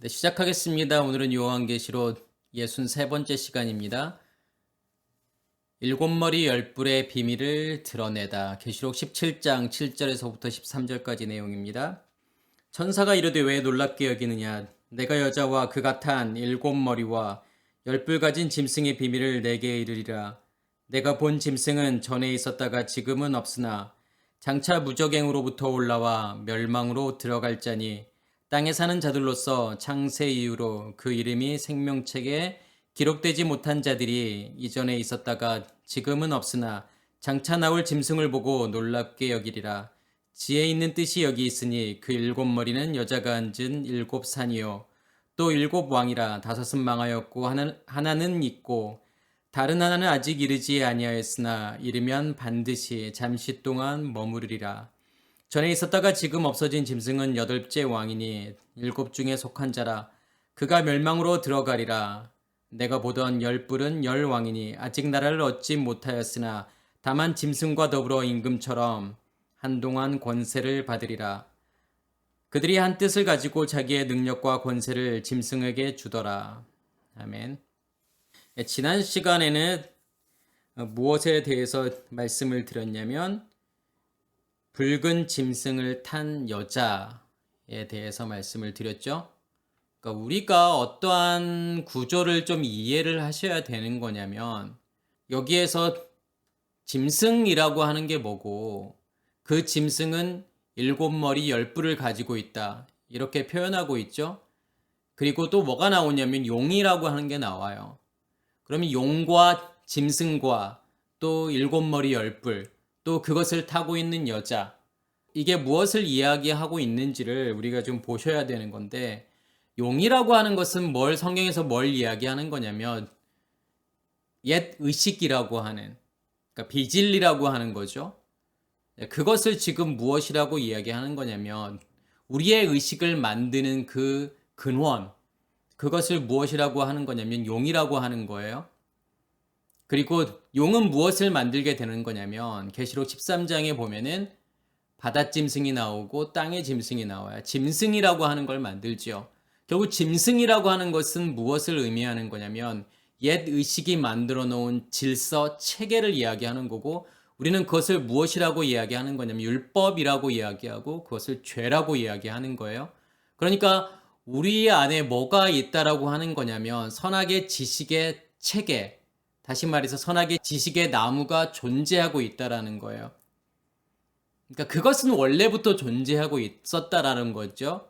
네, 시작하겠습니다. 오늘은 요한계시록 63번째 시간입니다. 일곱 머리 열뿔의 비밀을 드러내다. 계시록 17장 7절에서부터 13절까지 내용입니다. 천사가 이르되 왜 놀랍게 여기느냐? 내가 여자와 그 같은 일곱 머리와 열뿔 가진 짐승의 비밀을 내게 이르리라. 내가 본 짐승은 전에 있었다가 지금은 없으나 장차 무적행으로부터 올라와 멸망으로 들어갈 자니 땅에 사는 자들로서 창세 이후로 그 이름이 생명책에 기록되지 못한 자들이 이전에 있었다가 지금은 없으나 장차 나올 짐승을 보고 놀랍게 여기리라. 지혜 있는 뜻이 여기 있으니 그 일곱 머리는 여자가 앉은 일곱 산이요 또 일곱 왕이라. 다섯은 망하였고 하나는 있고 다른 하나는 아직 이르지 아니하였으나 이르면 반드시 잠시 동안 머무르리라. 전에 있었다가 지금 없어진 짐승은 여덟째 왕이니 일곱 중에 속한 자라. 그가 멸망으로 들어가리라. 내가 보던 열뿔은 열 왕이니 아직 나라를 얻지 못하였으나 다만 짐승과 더불어 임금처럼 한동안 권세를 받으리라. 그들이 한 뜻을 가지고 자기의 능력과 권세를 짐승에게 주더라. 아멘. 지난 시간에는 무엇에 대해서 말씀을 드렸냐면 붉은 짐승을 탄 여자에 대해서 말씀을 드렸죠. 그러니까 우리가 어떠한 구조를 좀 이해를 하셔야 되는 거냐면 여기에서 짐승이라고 하는 게 뭐고 그 짐승은 일곱 머리 열뿔을 가지고 있다. 이렇게 표현하고 있죠. 그리고 또 뭐가 나오냐면 용이라고 하는 게 나와요. 그러면 용과 짐승과 또 일곱 머리 열뿔 또 그것을 타고 있는 여자, 이게 무엇을 이야기하고 있는지를 우리가 좀 보셔야 되는 건데, 용이라고 하는 것은 성경에서 뭘 이야기하는 거냐면 옛 의식이라고 하는, 그러니까 비진리라고 하는 거죠. 그것을 지금 무엇이라고 이야기하는 거냐면 우리의 의식을 만드는 그 근원, 그것을 무엇이라고 하는 거냐면 용이라고 하는 거예요. 그리고 용은 무엇을 만들게 되는 거냐면 계시록 13장에 보면은 바닷짐승이 나오고 땅의 짐승이 나와요. 짐승이라고 하는 걸 만들죠. 결국 짐승이라고 하는 것은 무엇을 의미하는 거냐면 옛 의식이 만들어 놓은 질서, 체계를 이야기하는 거고, 우리는 그것을 무엇이라고 이야기하는 거냐면 율법이라고 이야기하고 그것을 죄라고 이야기하는 거예요. 그러니까 우리 안에 뭐가 있다라고 하는 거냐면 선악의 지식의 체계, 다시 말해서 선악의 지식의 나무가 존재하고 있다라는 거예요. 그러니까 그것은 원래부터 존재하고 있었다라는 거죠.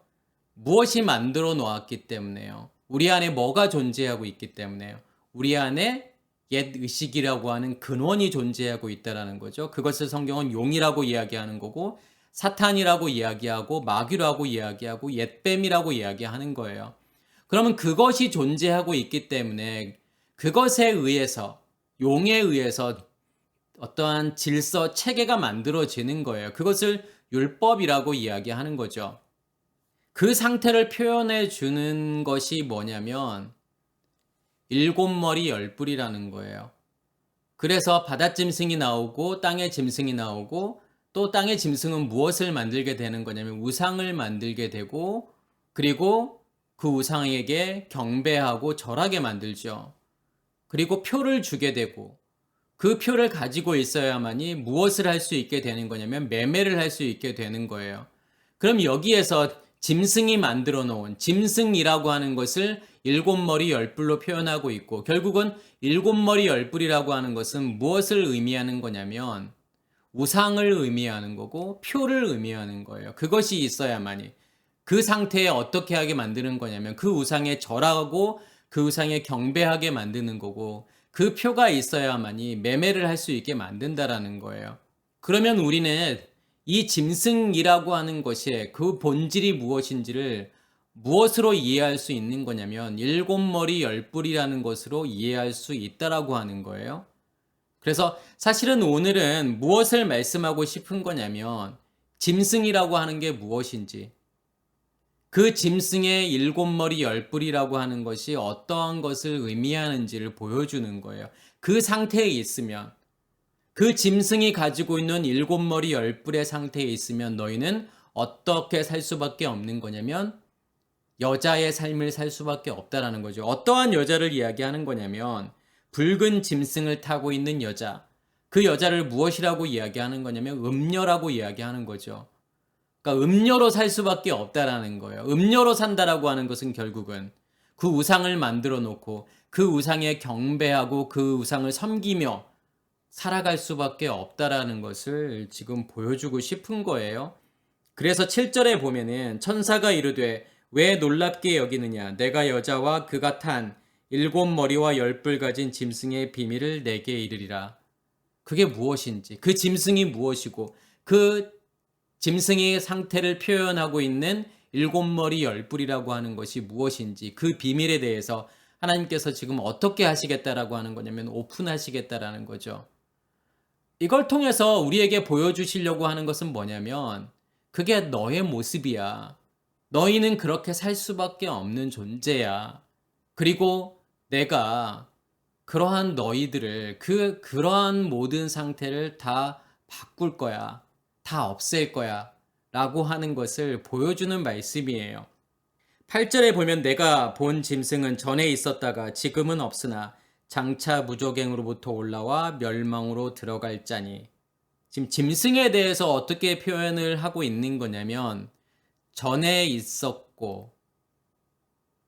무엇이 만들어 놓았기 때문에요. 우리 안에 뭐가 존재하고 있기 때문에요. 우리 안에 옛 의식이라고 하는 근원이 존재하고 있다라는 거죠. 그것을 성경은 용이라고 이야기하는 거고, 사탄이라고 이야기하고, 마귀라고 이야기하고, 옛뱀이라고 이야기하는 거예요. 그러면 그것이 존재하고 있기 때문에 그것에 의해서, 용에 의해서 어떠한 질서, 체계가 만들어지는 거예요. 그것을 율법이라고 이야기하는 거죠. 그 상태를 표현해 주는 것이 뭐냐면 일곱 머리 열뿔이라는 거예요. 그래서 바닷짐승이 나오고 땅의 짐승이 나오고, 또 땅의 짐승은 무엇을 만들게 되는 거냐면 우상을 만들게 되고, 그리고 그 우상에게 경배하고 절하게 만들죠. 그리고 표를 주게 되고, 그 표를 가지고 있어야만이 무엇을 할 수 있게 되는 거냐면 매매를 할 수 있게 되는 거예요. 그럼 여기에서 짐승이 만들어 놓은, 짐승이라고 하는 것을 일곱 머리 열뿔로 표현하고 있고, 결국은 일곱 머리 열뿔이라고 하는 것은 무엇을 의미하는 거냐면 우상을 의미하는 거고 표를 의미하는 거예요. 그것이 있어야만이, 그 상태에 어떻게 하게 만드는 거냐면 그 우상에 절하고 그 우상에 경배하게 만드는 거고, 그 표가 있어야만이 매매를 할 수 있게 만든다라는 거예요. 그러면 우리는 이 짐승이라고 하는 것이 그 본질이 무엇인지를 무엇으로 이해할 수 있는 거냐면 일곱 머리 열뿔이라는 것으로 이해할 수 있다라고 하는 거예요. 그래서 사실은 오늘은 무엇을 말씀하고 싶은 거냐면 짐승이라고 하는 게 무엇인지, 그 짐승의 일곱 머리 열뿔이라고 하는 것이 어떠한 것을 의미하는지를 보여주는 거예요. 그 상태에 있으면, 그 짐승이 가지고 있는 일곱 머리 열뿔의 상태에 있으면 너희는 어떻게 살 수밖에 없는 거냐면 여자의 삶을 살 수밖에 없다라는 거죠. 어떠한 여자를 이야기하는 거냐면 붉은 짐승을 타고 있는 여자. 그 여자를 무엇이라고 이야기하는 거냐면 음녀라고 이야기하는 거죠. 그러니까 음녀로 살 수밖에 없다라는 거예요. 음녀로 산다라고 하는 것은 결국은 그 우상을 만들어 놓고 그 우상에 경배하고 그 우상을 섬기며 살아갈 수밖에 없다라는 것을 지금 보여주고 싶은 거예요. 그래서 7절에 보면은 천사가 이르되 왜 놀랍게 여기느냐 내가 여자와 그가 탄 7머리와 10뿔 가진 짐승의 비밀을 내게 이르리라. 그게 무엇인지, 그 짐승이 무엇이고 그 짐승의 상태를 표현하고 있는 7머리 10뿔이라고 하는 것이 무엇인지 그 비밀에 대해서 하나님께서 지금 어떻게 하시겠다라고 하는 거냐면 오픈하시겠다라는 거죠. 이걸 통해서 우리에게 보여주시려고 하는 것은 뭐냐면 그게 너의 모습이야. 너희는 그렇게 살 수밖에 없는 존재야. 그리고 내가 그러한 너희들을 그러한 모든 상태를 다 바꿀 거야. 다 없앨 거야. 라고 하는 것을 보여주는 말씀이에요. 8절에 보면 내가 본 짐승은 전에 있었다가 지금은 없으나 장차 무조갱으로부터 올라와 멸망으로 들어갈 자니. 지금 짐승에 대해서 어떻게 표현을 하고 있는 거냐면 전에 있었고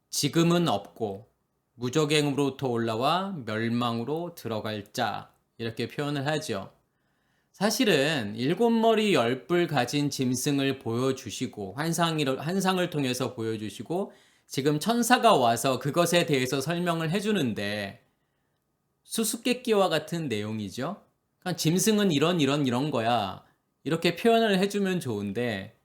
지금은 없고 무조갱으로부터 올라와 멸망으로 들어갈 자 이렇게 표현을 하죠. 사실은 7머리 10뿔 가진 짐승을 보여주시고 환상을 통해서 보여주시고 지금 천사가 와서 그것에 대해서 설명을 해주는데 수수께끼와 같은 내용이죠. 그러니까 짐승은 이런 거야. 이렇게 표현을 해주면 좋은데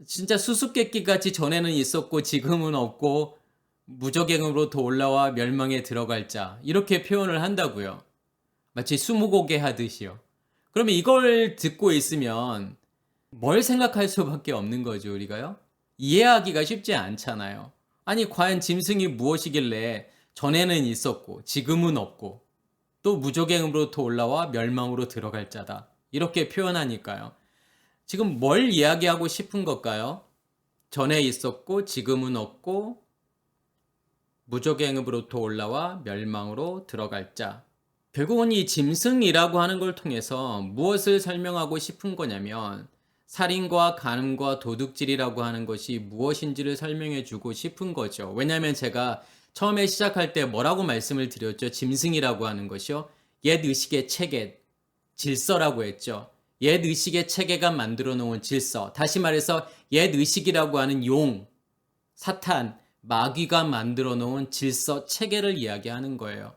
진짜 수수께끼 같이 전에는 있었고 지금은 없고 무저갱으로 더 올라와 멸망에 들어갈 자 이렇게 표현을 한다고요. 마치 스무고개 하듯이요. 그러면 이걸 듣고 있으면 뭘 생각할 수밖에 없는 거죠, 우리가요? 이해하기가 쉽지 않잖아요. 아니 과연 짐승이 무엇이길래 전에는 있었고 지금은 없고 또 무저갱으로부터 올라와 멸망으로 들어갈 자다 이렇게 표현하니까요. 지금 뭘 이야기하고 싶은 걸까요? 전에 있었고 지금은 없고 무저갱으로부터 올라와 멸망으로 들어갈 자. 결국은 이 짐승이라고 하는 걸 통해서 무엇을 설명하고 싶은 거냐면 살인과 간음과 도둑질이라고 하는 것이 무엇인지를 설명해 주고 싶은 거죠. 왜냐하면 제가 처음에 시작할 때 뭐라고 말씀을 드렸죠? 짐승이라고 하는 것이요. 옛 의식의 체계, 질서라고 했죠. 옛 의식의 체계가 만들어 놓은 질서. 다시 말해서 옛 의식이라고 하는 용, 사탄, 마귀가 만들어 놓은 질서, 체계를 이야기하는 거예요.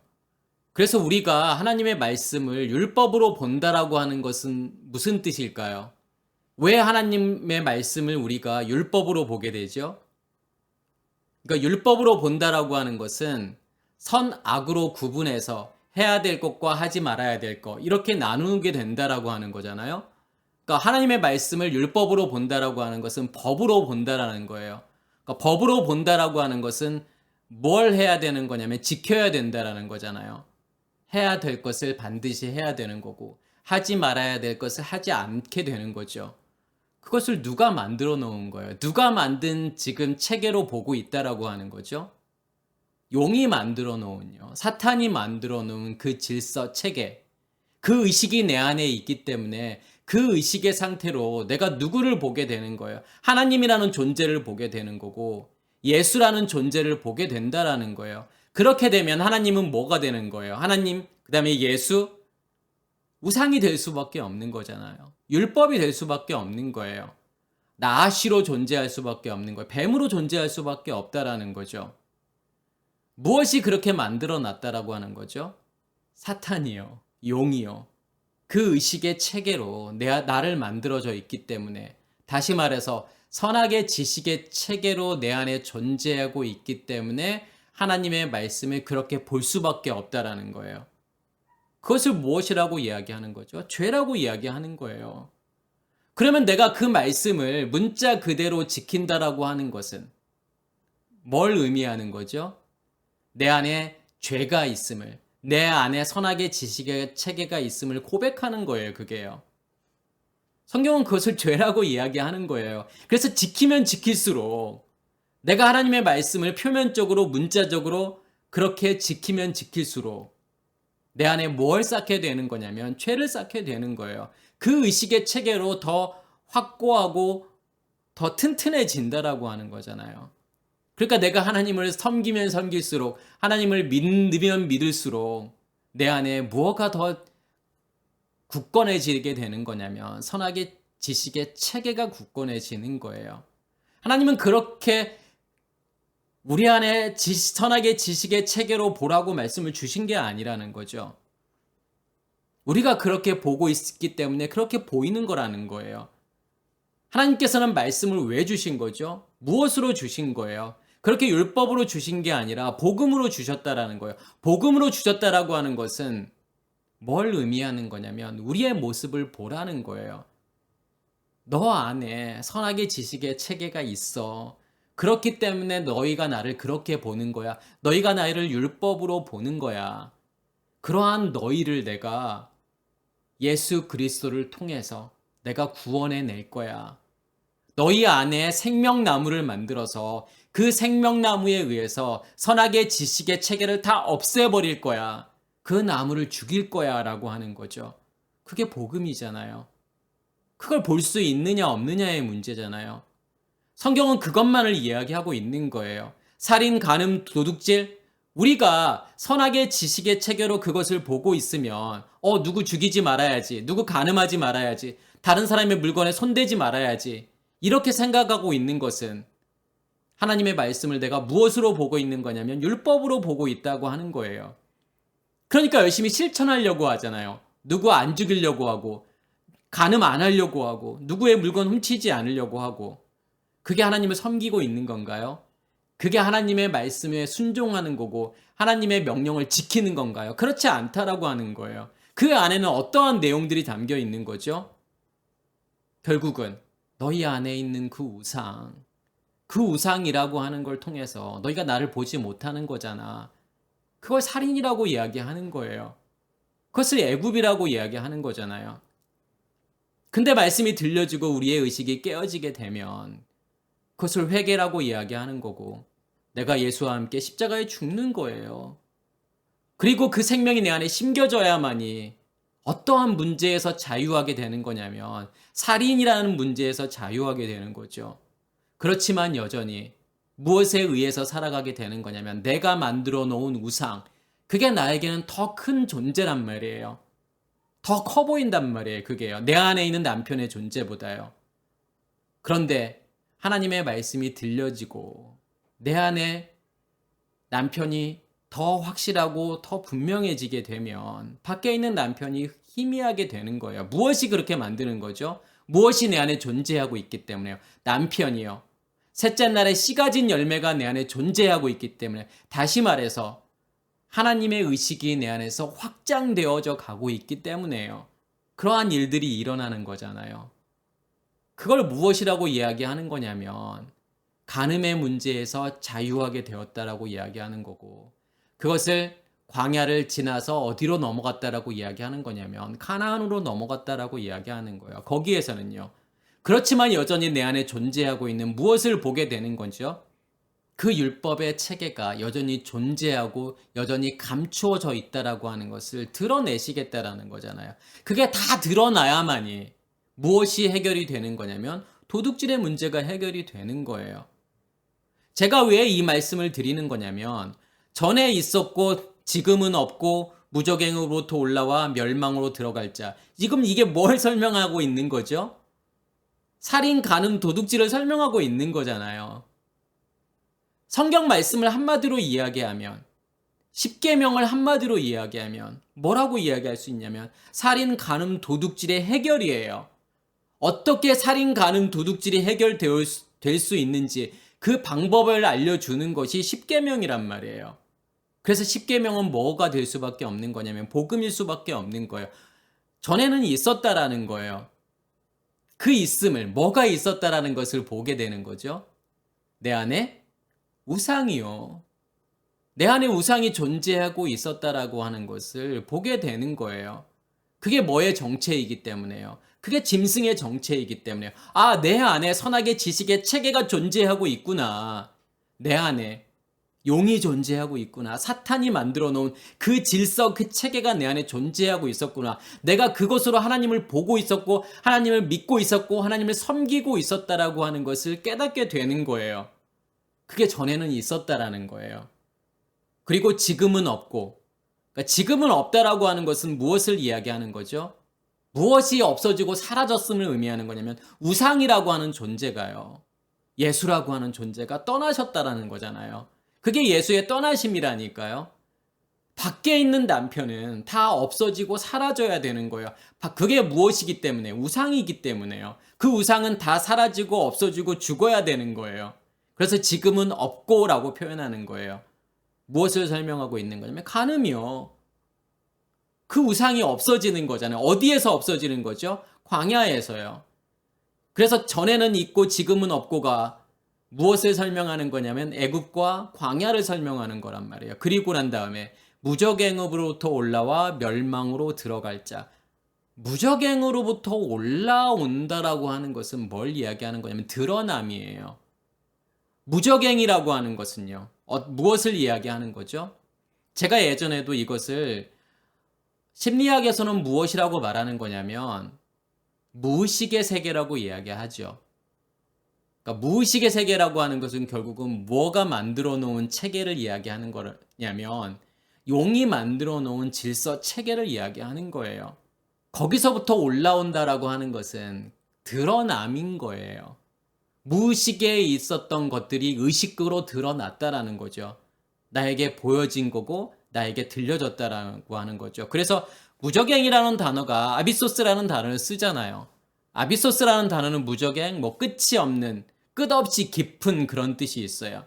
그래서 우리가 하나님의 말씀을 율법으로 본다라고 하는 것은 무슨 뜻일까요? 왜 하나님의 말씀을 우리가 율법으로 보게 되죠? 그러니까 율법으로 본다라고 하는 것은 선, 악으로 구분해서 해야 될 것과 하지 말아야 될 것 이렇게 나누게 된다라고 하는 거잖아요. 그러니까 하나님의 말씀을 율법으로 본다라고 하는 것은 법으로 본다라는 거예요. 그러니까 법으로 본다라고 하는 것은 뭘 해야 되는 거냐면 지켜야 된다라는 거잖아요. 해야 될 것을 반드시 해야 되는 거고 하지 말아야 될 것을 하지 않게 되는 거죠. 그것을 누가 만들어 놓은 거예요? 누가 만든 지금 체계로 보고 있다라고 하는 거죠? 용이 만들어 놓은요. 사탄이 만들어 놓은 그 질서 체계. 그 의식이 내 안에 있기 때문에 그 의식의 상태로 내가 누구를 보게 되는 거예요. 하나님이라는 존재를 보게 되는 거고 예수라는 존재를 보게 된다라는 거예요. 그렇게 되면 하나님은 뭐가 되는 거예요? 하나님, 그 다음에 예수, 우상이 될 수밖에 없는 거잖아요. 율법이 될 수밖에 없는 거예요. 나아시로 존재할 수밖에 없는 거예요. 뱀으로 존재할 수밖에 없다라는 거죠. 무엇이 그렇게 만들어 놨다라고 하는 거죠? 사탄이요. 용이요. 그 의식의 체계로 나를 만들어져 있기 때문에 다시 말해서 선악의 지식의 체계로 내 안에 존재하고 있기 때문에 하나님의 말씀을 그렇게 볼 수밖에 없다라는 거예요. 그것을 무엇이라고 이야기하는 거죠? 죄라고 이야기하는 거예요. 그러면 내가 그 말씀을 문자 그대로 지킨다라고 하는 것은 뭘 의미하는 거죠? 내 안에 죄가 있음을, 내 안에 선악의 지식의 체계가 있음을 고백하는 거예요, 그게요. 성경은 그것을 죄라고 이야기하는 거예요. 그래서 지키면 지킬수록 내가 하나님의 말씀을 표면적으로 문자적으로 그렇게 지키면 지킬수록 내 안에 뭘 쌓게 되는 거냐면 죄를 쌓게 되는 거예요. 그 의식의 체계로 더 확고하고 더 튼튼해진다라고 하는 거잖아요. 그러니까 내가 하나님을 섬기면 섬길수록, 하나님을 믿으면 믿을수록 내 안에 무엇가 더 굳건해지게 되는 거냐면 선악의 지식의 체계가 굳건해지는 거예요. 하나님은 그렇게 우리 안에 선악의 지식의 체계로 보라고 말씀을 주신 게 아니라는 거죠. 우리가 그렇게 보고 있기 때문에 그렇게 보이는 거라는 거예요. 하나님께서는 말씀을 왜 주신 거죠? 무엇으로 주신 거예요? 그렇게 율법으로 주신 게 아니라 복음으로 주셨다라는 거예요. 복음으로 주셨다라고 하는 것은 뭘 의미하는 거냐면 우리의 모습을 보라는 거예요. 너 안에 선악의 지식의 체계가 있어. 그렇기 때문에 너희가 나를 그렇게 보는 거야. 너희가 나를 율법으로 보는 거야. 그러한 너희를 내가 예수 그리스도를 통해서 내가 구원해 낼 거야. 너희 안에 생명나무를 만들어서 그 생명나무에 의해서 선악의 지식의 체계를 다 없애버릴 거야. 그 나무를 죽일 거야 라고 하는 거죠. 그게 복음이잖아요. 그걸 볼 수 있느냐 없느냐의 문제잖아요. 성경은 그것만을 이야기하고 있는 거예요. 살인, 간음, 도둑질, 우리가 선악의 지식의 체계로 그것을 보고 있으면 누구 죽이지 말아야지, 누구 간음하지 말아야지, 다른 사람의 물건에 손대지 말아야지, 이렇게 생각하고 있는 것은 하나님의 말씀을 내가 무엇으로 보고 있는 거냐면 율법으로 보고 있다고 하는 거예요. 그러니까 열심히 실천하려고 하잖아요. 누구 안 죽이려고 하고, 간음 안 하려고 하고, 누구의 물건 훔치지 않으려고 하고. 그게 하나님을 섬기고 있는 건가요? 그게 하나님의 말씀에 순종하는 거고 하나님의 명령을 지키는 건가요? 그렇지 않다라고 하는 거예요. 그 안에는 어떠한 내용들이 담겨 있는 거죠? 결국은 너희 안에 있는 그 우상이라고 하는 걸 통해서 너희가 나를 보지 못하는 거잖아. 그걸 살인이라고 이야기하는 거예요. 그것을 애굽이라고 이야기하는 거잖아요. 근데 말씀이 들려지고 우리의 의식이 깨어지게 되면 그것을 회개라고 이야기하는 거고 내가 예수와 함께 십자가에 죽는 거예요. 그리고 그 생명이 내 안에 심겨져야만이 어떠한 문제에서 자유하게 되는 거냐면 살인이라는 문제에서 자유하게 되는 거죠. 그렇지만 여전히 무엇에 의해서 살아가게 되는 거냐면 내가 만들어 놓은 우상, 그게 나에게는 더 큰 존재란 말이에요. 더 커 보인단 말이에요. 그게요. 내 안에 있는 남편의 존재보다요. 그런데 하나님의 말씀이 들려지고 내 안에 남편이 더 확실하고 더 분명해지게 되면 밖에 있는 남편이 희미하게 되는 거예요. 무엇이 그렇게 만드는 거죠? 무엇이 내 안에 존재하고 있기 때문에요. 남편이요. 셋째 날에 씨 가진 열매가 내 안에 존재하고 있기 때문에, 다시 말해서 하나님의 의식이 내 안에서 확장되어져 가고 있기 때문에요. 그러한 일들이 일어나는 거잖아요. 그걸 무엇이라고 이야기하는 거냐면 간음의 문제에서 자유하게 되었다라고 이야기하는 거고, 그것을 광야를 지나서 어디로 넘어갔다라고 이야기하는 거냐면 가나안으로 넘어갔다라고 이야기하는 거예요. 거기에서는요. 그렇지만 여전히 내 안에 존재하고 있는 무엇을 보게 되는 거죠? 그 율법의 체계가 여전히 존재하고 여전히 감추어져 있다라고 하는 것을 드러내시겠다라는 거잖아요. 그게 다 드러나야만이 무엇이 해결이 되는 거냐면 도둑질의 문제가 해결이 되는 거예요. 제가 왜 이 말씀을 드리는 거냐면 전에 있었고 지금은 없고 무적행으로부터 올라와 멸망으로 들어갈 자. 지금 이게 뭘 설명하고 있는 거죠? 살인, 간음, 도둑질을 설명하고 있는 거잖아요. 성경 말씀을 한마디로 이야기하면, 십계명을 한마디로 이야기하면 뭐라고 이야기할 수 있냐면 살인, 간음, 도둑질의 해결이에요. 어떻게 살인, 간음, 도둑질이 해결될 수 있는지 그 방법을 알려주는 것이 십계명이란 말이에요. 그래서 십계명은 뭐가 될 수밖에 없는 거냐면 복음일 수밖에 없는 거예요. 전에는 있었다라는 거예요. 그 있음을, 뭐가 있었다라는 것을 보게 되는 거죠. 내 안에 우상이요. 내 안에 우상이 존재하고 있었다라고 하는 것을 보게 되는 거예요. 그게 뭐의 정체이기 때문에요. 그게 짐승의 정체이기 때문에요. 아, 내 안에 선악의 지식의 체계가 존재하고 있구나. 내 안에 용이 존재하고 있구나. 사탄이 만들어 놓은 그 질서, 그 체계가 내 안에 존재하고 있었구나. 내가 그것으로 하나님을 보고 있었고, 하나님을 믿고 있었고, 하나님을 섬기고 있었다라고 하는 것을 깨닫게 되는 거예요. 그게 전에는 있었다라는 거예요. 그리고 지금은 없고, 그러니까 지금은 없다라고 하는 것은 무엇을 이야기하는 거죠? 무엇이 없어지고 사라졌음을 의미하는 거냐면 우상이라고 하는 존재가요. 예수라고 하는 존재가 떠나셨다라는 거잖아요. 그게 예수의 떠나심이라니까요. 밖에 있는 남편은 다 없어지고 사라져야 되는 거예요. 그게 무엇이기 때문에? 우상이기 때문에요. 그 우상은 다 사라지고 없어지고 죽어야 되는 거예요. 그래서 지금은 없고라고 표현하는 거예요. 무엇을 설명하고 있는 거냐면 간음이요. 그 우상이 없어지는 거잖아요. 어디에서 없어지는 거죠? 광야에서요. 그래서 전에는 있고 지금은 없고가 무엇을 설명하는 거냐면 애굽과 광야를 설명하는 거란 말이에요. 그리고 난 다음에 무적행으로부터 올라와 멸망으로 들어갈 자. 무적행으로부터 올라온다라고 하는 것은 뭘 이야기하는 거냐면 드러남이에요. 무적행이라고 하는 것은요. 무엇을 이야기하는 거죠? 제가 예전에도 이것을 심리학에서는 무엇이라고 말하는 거냐면 무의식의 세계라고 이야기하죠. 그러니까 무의식의 세계라고 하는 것은 결국은 뭐가 만들어 놓은 체계를 이야기하는 거냐면 용이 만들어 놓은 질서 체계를 이야기하는 거예요. 거기서부터 올라온다라고 하는 것은 드러남인 거예요. 무의식에 있었던 것들이 의식으로 드러났다라는 거죠. 나에게 보여진 거고 나에게 들려졌다라고 하는 거죠. 그래서 무적행이라는 단어가 아비소스라는 단어를 쓰잖아요. 아비소스라는 단어는 무적행, 끝이 없는, 끝없이 깊은 그런 뜻이 있어요.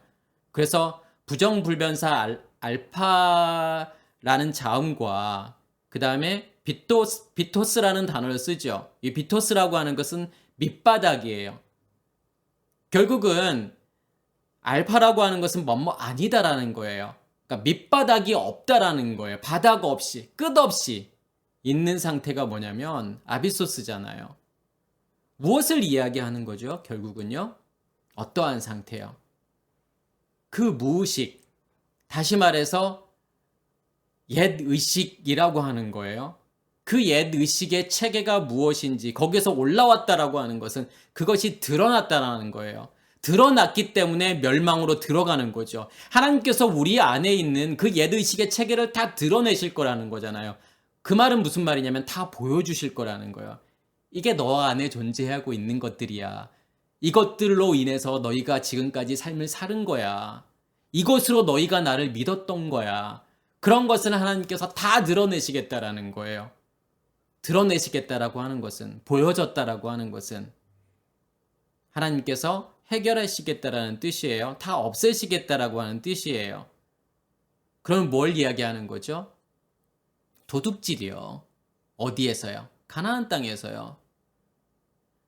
그래서 부정불변사 알파라는 자음과 그 다음에 비토스라는 단어를 쓰죠. 이 비토스라고 하는 것은 밑바닥이에요. 결국은 알파라고 하는 것은 뭐뭐 아니다라는 거예요. 그러니까 밑바닥이 없다라는 거예요. 바닥 없이, 끝 없이 있는 상태가 뭐냐면 아비소스잖아요. 무엇을 이야기하는 거죠? 결국은요. 어떠한 상태요? 그 무의식, 다시 말해서 옛 의식이라고 하는 거예요. 그 옛 의식의 체계가 무엇인지 거기서 올라왔다라고 하는 것은 그것이 드러났다라는 거예요. 드러났기 때문에 멸망으로 들어가는 거죠. 하나님께서 우리 안에 있는 그 옛 의식의 체계를 다 드러내실 거라는 거잖아요. 그 말은 무슨 말이냐면 다 보여주실 거라는 거예요. 이게 너 안에 존재하고 있는 것들이야. 이것들로 인해서 너희가 지금까지 삶을 사는 거야. 이것으로 너희가 나를 믿었던 거야. 그런 것을 하나님께서 다 드러내시겠다라는 거예요. 드러내시겠다라고 하는 것은, 보여졌다라고 하는 것은 하나님께서 해결하시겠다라는 뜻이에요. 다 없애시겠다라고 하는 뜻이에요. 그럼 뭘 이야기하는 거죠? 도둑질이요. 어디에서요? 가나안 땅에서요.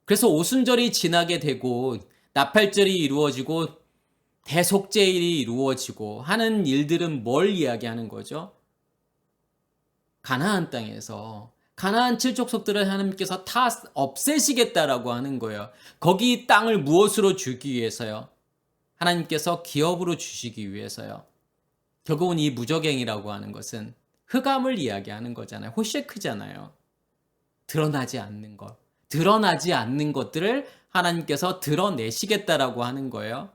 그래서 오순절이 지나게 되고 나팔절이 이루어지고 대속제일이 이루어지고 하는 일들은 뭘 이야기하는 거죠? 가나안 땅에서 가나안 칠족속들을 하나님께서 다 없애시겠다라고 하는 거예요. 거기 땅을 무엇으로 주기 위해서요? 하나님께서 기업으로 주시기 위해서요. 결국은 이 무적행이라고 하는 것은 흑암을 이야기하는 거잖아요. 호셰크잖아요. 드러나지 않는 것. 드러나지 않는 것들을 하나님께서 드러내시겠다라고 하는 거예요.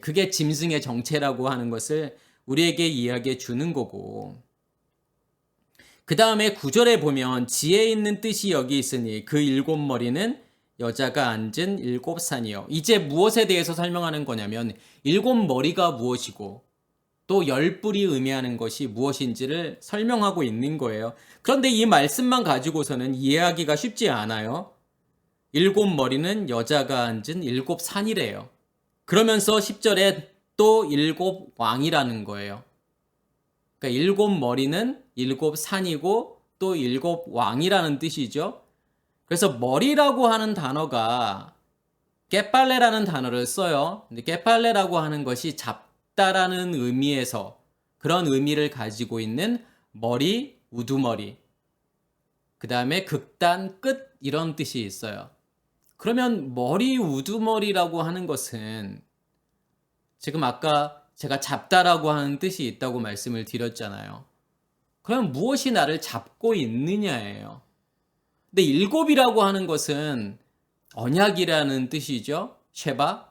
그게 짐승의 정체라고 하는 것을 우리에게 이야기해 주는 거고, 그 다음에 9절에 보면 지혜 있는 뜻이 여기 있으니 그 일곱 머리는 여자가 앉은 일곱 산이요. 이제 무엇에 대해서 설명하는 거냐면 일곱 머리가 무엇이고 또 열 뿔이 의미하는 것이 무엇인지를 설명하고 있는 거예요. 그런데 이 말씀만 가지고서는 이해하기가 쉽지 않아요. 일곱 머리는 여자가 앉은 일곱 산이래요. 그러면서 10절에 또 일곱 왕이라는 거예요. 그러니까 일곱 머리는 일곱 산이고 또 일곱 왕이라는 뜻이죠. 그래서 머리라고 하는 단어가 깨빨레라는 단어를 써요. 근데 깨빨레라고 하는 것이 잡다라는 의미에서 그런 의미를 가지고 있는 머리, 우두머리, 그 다음에 극단, 끝 이런 뜻이 있어요. 그러면 머리, 우두머리라고 하는 것은 지금 아까 제가 잡다라고 하는 뜻이 있다고 말씀을 드렸잖아요. 그럼 무엇이 나를 잡고 있느냐예요. 근데 일곱이라고 하는 것은 언약이라는 뜻이죠. 쉐바,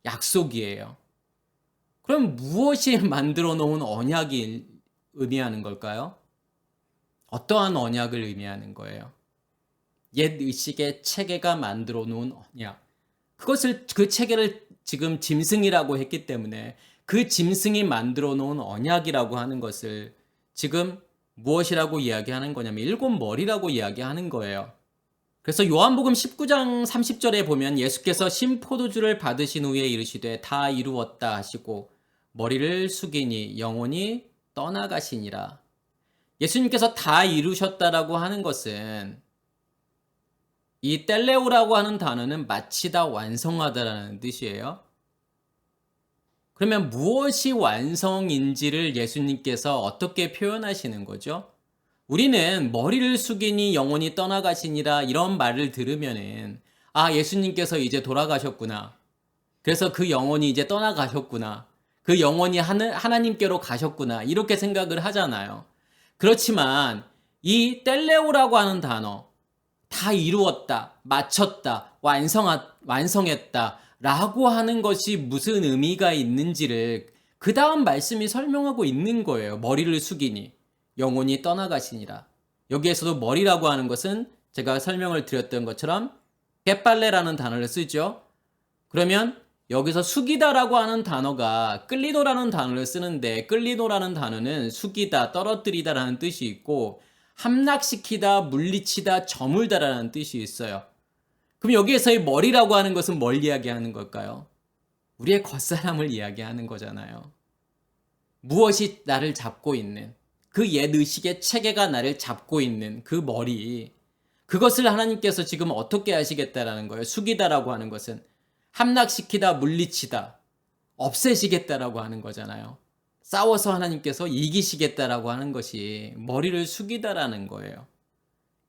약속이에요. 그럼 무엇이 만들어 놓은 언약이 의미하는 걸까요? 어떠한 언약을 의미하는 거예요? 옛 의식의 체계가 만들어 놓은 언약. 그 체계를 지금 짐승이라고 했기 때문에 그 짐승이 만들어 놓은 언약이라고 하는 것을 지금 무엇이라고 이야기하는 거냐면 일곱 머리라고 이야기하는 거예요. 그래서 요한복음 19장 30절에 보면 예수께서 신포도주를 받으신 후에 이르시되 다 이루었다 하시고 머리를 숙이니 영혼이 떠나가시니라. 예수님께서 다 이루셨다라고 하는 것은 이 텔레오라고 하는 단어는 마치다, 완성하다라는 뜻이에요. 그러면 무엇이 완성인지를 예수님께서 어떻게 표현하시는 거죠? 우리는 머리를 숙이니 영혼이 떠나가시니라 이런 말을 들으면은 예수님께서 이제 돌아가셨구나. 그래서 그 영혼이 이제 떠나가셨구나. 그 영혼이 하나님께로 가셨구나. 이렇게 생각을 하잖아요. 그렇지만 이 텔레오라고 하는 단어, 다 이루었다, 마쳤다, 완성했다 라고 하는 것이 무슨 의미가 있는지를 그 다음 말씀이 설명하고 있는 거예요. 머리를 숙이니 영혼이 떠나가시니라. 여기에서도 머리라고 하는 것은 제가 설명을 드렸던 것처럼 겟발레라는 단어를 쓰죠. 그러면 여기서 숙이다라고 하는 단어가 끌리도라는 단어를 쓰는데 끌리도라는 단어는 숙이다, 떨어뜨리다라는 뜻이 있고 함락시키다, 물리치다, 저물다라는 뜻이 있어요. 그럼 여기에서의 머리라고 하는 것은 뭘 이야기하는 걸까요? 우리의 겉사람을 이야기하는 거잖아요. 무엇이 나를 잡고 있는 그 옛 의식의 체계가 나를 잡고 있는 그 머리, 그것을 하나님께서 지금 어떻게 하시겠다라는 거예요. 숙이다라고 하는 것은 함락시키다, 물리치다, 없애시겠다라고 하는 거잖아요. 싸워서 하나님께서 이기시겠다라고 하는 것이 머리를 숙이다라는 거예요.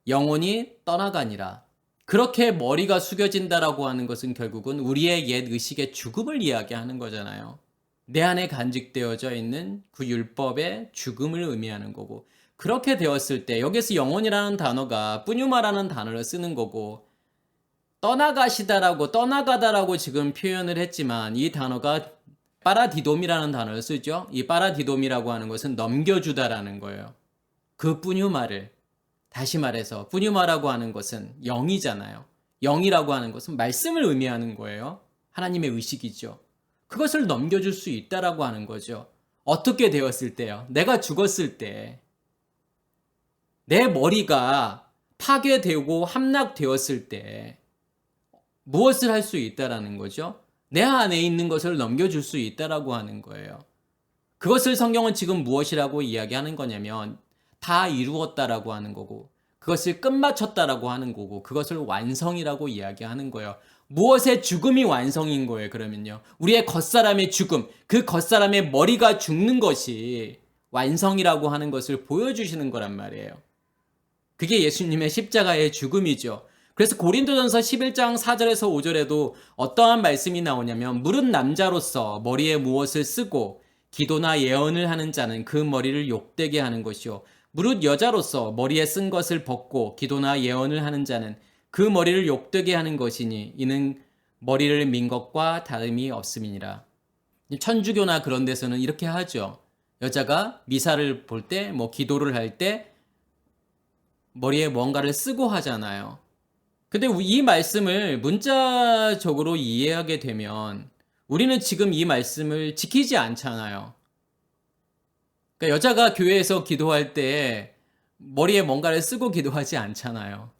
영혼이 떠나가니라. 그렇게 머리가 숙여진다라고 하는 것은 결국은 우리의 옛 의식의 죽음을 이야기하는 거잖아요. 내 안에 간직되어져 있는 그 율법의 죽음을 의미하는 거고, 그렇게 되었을 때 여기서 영혼이라는 단어가 뿌뉴마라는 단어를 쓰는 거고, 떠나가다라고 지금 표현을 했지만 이 단어가 파라디돔이라는 단어를 쓰죠. 이 파라디돔이라고 하는 것은 넘겨주다라는 거예요. 그 뿌뉴마를, 다시 말해서 뿌뉴마라고 하는 것은 영이잖아요. 영이라고 하는 것은 말씀을 의미하는 거예요. 하나님의 의식이죠. 그것을 넘겨줄 수 있다라고 하는 거죠. 어떻게 되었을 때요? 내가 죽었을 때 내 머리가 파괴되고 함락되었을 때 무엇을 할 수 있다라는 거죠? 내 안에 있는 것을 넘겨줄 수 있다라고 하는 거예요. 그것을 성경은 지금 무엇이라고 이야기하는 거냐면 다 이루었다라고 하는 거고, 그것을 끝마쳤다라고 하는 거고, 그것을 완성이라고 이야기하는 거예요. 무엇의 죽음이 완성인 거예요? 그러면요, 우리의 겉사람의 죽음, 그 겉사람의 머리가 죽는 것이 완성이라고 하는 것을 보여주시는 거란 말이에요. 그게 예수님의 십자가의 죽음이죠. 그래서 고린도전서 11장 4절에서 5절에도 어떠한 말씀이 나오냐면, 무릇 남자로서 머리에 무엇을 쓰고 기도나 예언을 하는 자는 그 머리를 욕되게 하는 것이요, 무릇 여자로서 머리에 쓴 것을 벗고 기도나 예언을 하는 자는 그 머리를 욕되게 하는 것이니 이는 머리를 민 것과 다름이 없음이니라. 천주교나 그런 데서는 이렇게 하죠. 여자가 미사를 볼 때, 기도를 할 때 머리에 뭔가를 쓰고 하잖아요. 근데 이 말씀을 문자적으로 이해하게 되면 우리는 지금 이 말씀을 지키지 않잖아요. 그러니까 여자가 교회에서 기도할 때 머리에 뭔가를 쓰고 기도하지 않잖아요.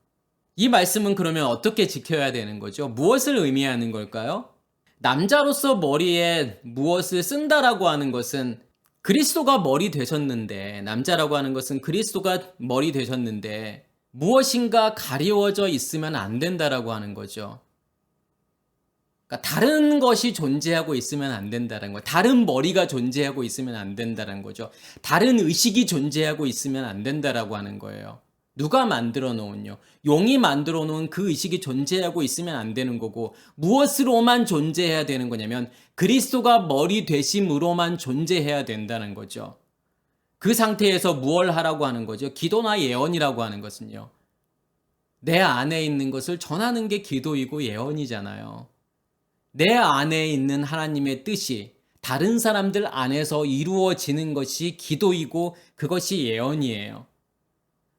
이 말씀은 그러면 어떻게 지켜야 되는 거죠? 무엇을 의미하는 걸까요? 남자로서 머리에 무엇을 쓴다라고 하는 것은 그리스도가 머리 되셨는데, 남자라고 하는 것은 그리스도가 머리 되셨는데 무엇인가 가리워져 있으면 안 된다라고 하는 거죠. 그러니까 다른 것이 존재하고 있으면 안 된다는 거예요. 다른 머리가 존재하고 있으면 안 된다는 거죠. 다른 의식이 존재하고 있으면 안 된다라고 하는 거예요. 누가 만들어 놓은요? 용이 만들어 놓은 그 의식이 존재하고 있으면 안 되는 거고, 무엇으로만 존재해야 되는 거냐면 그리스도가 머리 되심으로만 존재해야 된다는 거죠. 그 상태에서 무엇을 하라고 하는 거죠? 기도나 예언이라고 하는 것은요. 내 안에 있는 것을 전하는 게 기도이고 예언이잖아요. 내 안에 있는 하나님의 뜻이 다른 사람들 안에서 이루어지는 것이 기도이고 그것이 예언이에요.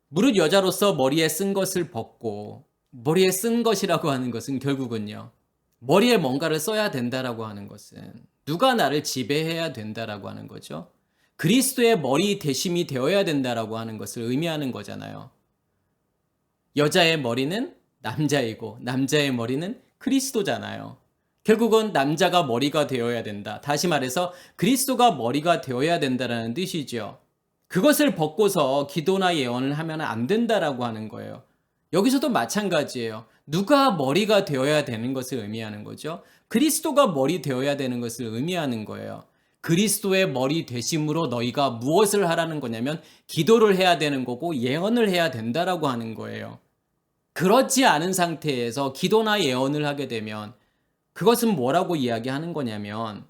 무릇 여자로서 머리에 쓴 것을 벗고, 머리에 쓴 것이라고 하는 것은 결국은요, 머리에 뭔가를 써야 된다라고 하는 것은 누가 나를 지배해야 된다라고 하는 거죠. 그리스도의 머리 대심이 되어야 된다라고 하는 것을 의미하는 거잖아요. 여자의 머리는 남자이고 남자의 머리는 그리스도잖아요. 결국은 남자가 머리가 되어야 된다. 다시 말해서 그리스도가 머리가 되어야 된다라는 뜻이죠. 그것을 벗고서 기도나 예언을 하면 안 된다라고 하는 거예요. 여기서도 마찬가지예요. 누가 머리가 되어야 되는 것을 의미하는 거죠. 그리스도가 머리 되어야 되는 것을 의미하는 거예요. 그리스도의 머리 되심으로 너희가 무엇을 하라는 거냐면 기도를 해야 되는 거고 예언을 해야 된다라고 하는 거예요. 그렇지 않은 상태에서 기도나 예언을 하게 되면 그것은 뭐라고 이야기하는 거냐면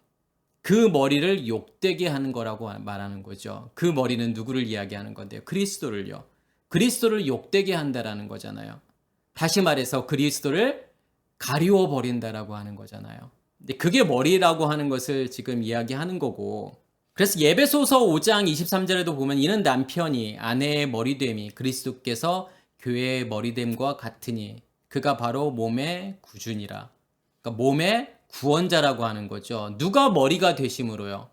그 머리를 욕되게 하는 거라고 말하는 거죠. 그 머리는 누구를 이야기하는 건데요? 그리스도를요. 그리스도를 욕되게 한다라는 거잖아요. 다시 말해서 그리스도를 가리워 버린다라고 하는 거잖아요. 근데 그게 머리라고 하는 것을 지금 이야기하는 거고, 그래서 예배소서 5장 23절에도 보면 이는 남편이 아내의 머리됨이 그리스도께서 교회의 머리됨과 같으니 그가 바로 몸의 구준이라. 그러니까 몸의 구원자라고 하는 거죠. 누가 머리가 되심으로요.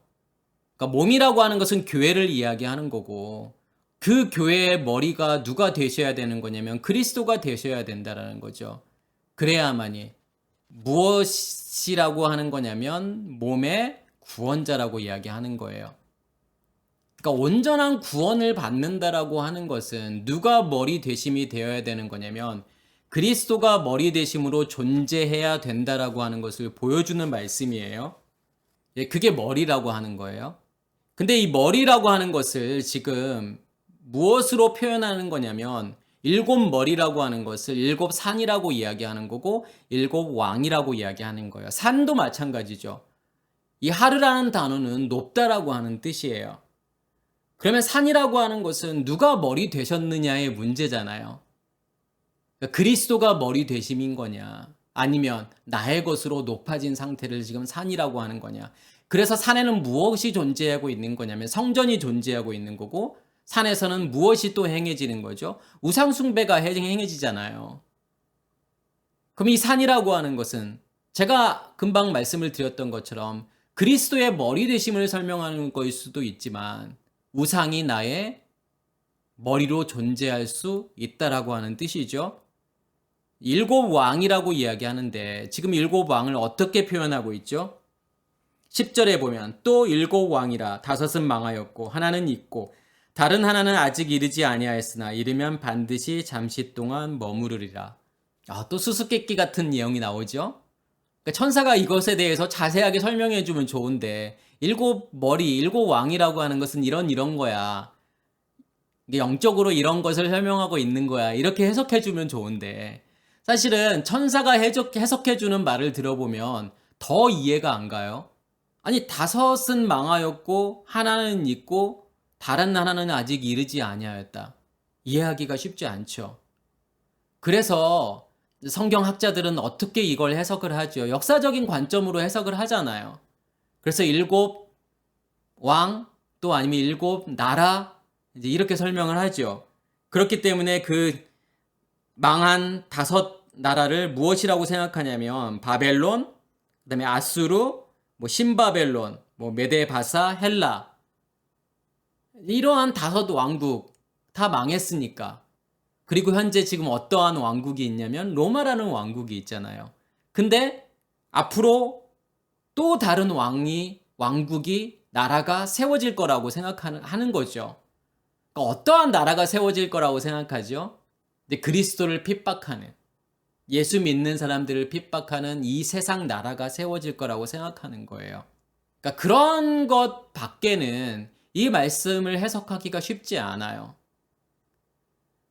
그러니까 몸이라고 하는 것은 교회를 이야기하는 거고, 그 교회의 머리가 누가 되셔야 되는 거냐면 그리스도가 되셔야 된다라는 거죠. 그래야만이 무엇이라고 하는 거냐면 몸의 구원자라고 이야기하는 거예요. 그러니까 온전한 구원을 받는다라고 하는 것은 누가 머리 되심이 되어야 되는 거냐면 그리스도가 머리 되심으로 존재해야 된다라고 하는 것을 보여주는 말씀이에요. 그게 머리라고 하는 거예요. 근데 이 머리라고 하는 것을 지금 무엇으로 표현하는 거냐면 일곱 머리라고 하는 것을 일곱 산이라고 이야기하는 거고 일곱 왕이라고 이야기하는 거예요. 산도 마찬가지죠. 이 하르라는 단어는 높다라고 하는 뜻이에요. 그러면 산이라고 하는 것은 누가 머리 되셨느냐의 문제잖아요. 그러니까 그리스도가 머리 되심인 거냐, 아니면 나의 것으로 높아진 상태를 지금 산이라고 하는 거냐. 그래서 산에는 무엇이 존재하고 있는 거냐면 성전이 존재하고 있는 거고, 산에서는 무엇이 또 행해지는 거죠? 우상숭배가 행해지잖아요. 그럼 이 산이라고 하는 것은 제가 금방 말씀을 드렸던 것처럼 그리스도의 머리 되심을 설명하는 것일 수도 있지만 우상이 나의 머리로 존재할 수 있다라고 하는 뜻이죠. 일곱 왕이라고 이야기하는데 지금 일곱 왕을 어떻게 표현하고 있죠? 10절에 보면 또 일곱 왕이라 다섯은 망하였고 하나는 있고 다른 하나는 아직 이르지 아니하였으나 이르면 반드시 잠시 동안 머무르리라. 또 수수께끼 같은 내용이 나오죠. 그러니까 천사가 이것에 대해서 자세하게 설명해 주면 좋은데 일곱 머리, 일곱 왕이라고 하는 것은 이런 거야. 영적으로 이런 것을 설명하고 있는 거야. 이렇게 해석해 주면 좋은데 사실은 천사가 해석해 주는 말을 들어보면 더 이해가 안 가요. 아니 다섯은 망하였고 하나는 있고 다른 하나는 아직 이르지 아니하였다. 이해하기가 쉽지 않죠. 그래서 성경학자들은 어떻게 이걸 해석을 하죠? 역사적인 관점으로 해석을 하잖아요. 그래서 일곱 왕 또 아니면 일곱 나라 이렇게 설명을 하죠. 그렇기 때문에 그 망한 다섯 나라를 무엇이라고 생각하냐면 바벨론, 그다음에 아수르, 신바벨론, 메데바사, 헬라 이러한 다섯 왕국 다 망했으니까. 그리고 현재 지금 어떠한 왕국이 있냐면 로마라는 왕국이 있잖아요. 근데 앞으로 또 다른 왕국이 나라가 세워질 거라고 생각하는 거죠. 그러니까 어떠한 나라가 세워질 거라고 생각하죠? 근데 그리스도를 핍박하는, 예수 믿는 사람들을 핍박하는 이 세상 나라가 세워질 거라고 생각하는 거예요. 그러니까 그런 것 밖에는 이 말씀을 해석하기가 쉽지 않아요.